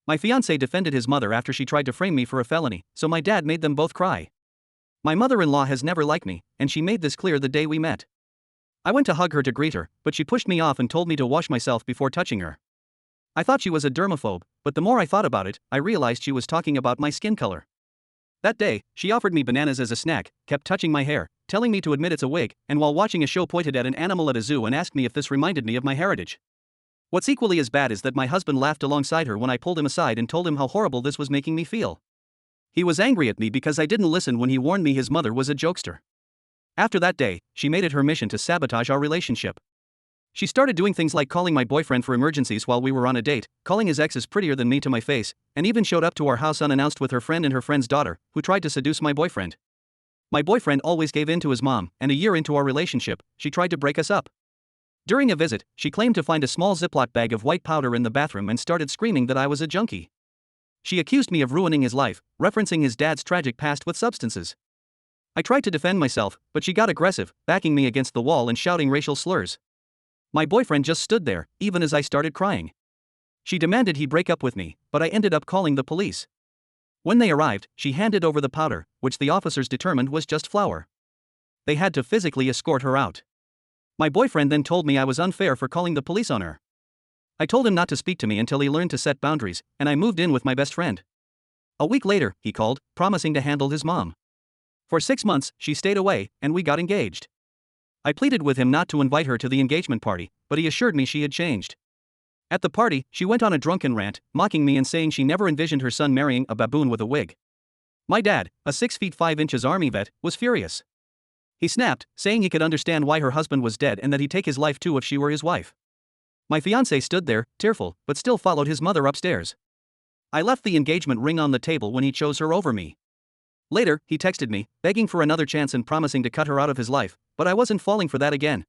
My fiance defended his mother after she tried to frame me for a felony, so my dad made them both cry. My mother-in-law has never liked me, and she made this clear the day we met. I went to hug her to greet her, but she pushed me off and told me to wash myself before touching her. I thought she was a dermaphobe, but the more I thought about it, I realized she was talking about my skin color. That day, she offered me bananas as a snack, kept touching my hair, telling me to admit it's a wig, and while watching a show pointed at an animal at a zoo and asked me if this reminded me of my heritage. What's equally as bad is that my husband laughed alongside her when I pulled him aside and told him how horrible this was making me feel. He was angry at me because I didn't listen when he warned me his mother was a jokester. After that day, she made it her mission to sabotage our relationship. She started doing things like calling my boyfriend for emergencies while we were on a date, calling his exes prettier than me to my face, and even showed up to our house unannounced with her friend and her friend's daughter, who tried to seduce my boyfriend. My boyfriend always gave in to his mom, and a year into our relationship, she tried to break us up. During a visit, she claimed to find a small Ziploc bag of white powder in the bathroom and started screaming that I was a junkie. She accused me of ruining his life, referencing his dad's tragic past with substances. I tried to defend myself, but she got aggressive, backing me against the wall and shouting racial slurs. My boyfriend just stood there, even as I started crying. She demanded he break up with me, but I ended up calling the police. When they arrived, she handed over the powder, which the officers determined was just flour. They had to physically escort her out. My boyfriend then told me I was unfair for calling the police on her. I told him not to speak to me until he learned to set boundaries, and I moved in with my best friend. A week later, he called, promising to handle his mom. For 6 months, she stayed away, and we got engaged. I pleaded with him not to invite her to the engagement party, but he assured me she had changed. At the party, she went on a drunken rant, mocking me and saying she never envisioned her son marrying a baboon with a wig. My dad, a 6 feet 5 inches army vet, was furious. He snapped, saying he could understand why her husband was dead and that he'd take his life too if she were his wife. My fiancé stood there, tearful, but still followed his mother upstairs. I left the engagement ring on the table when he chose her over me. Later, he texted me, begging for another chance and promising to cut her out of his life, but I wasn't falling for that again.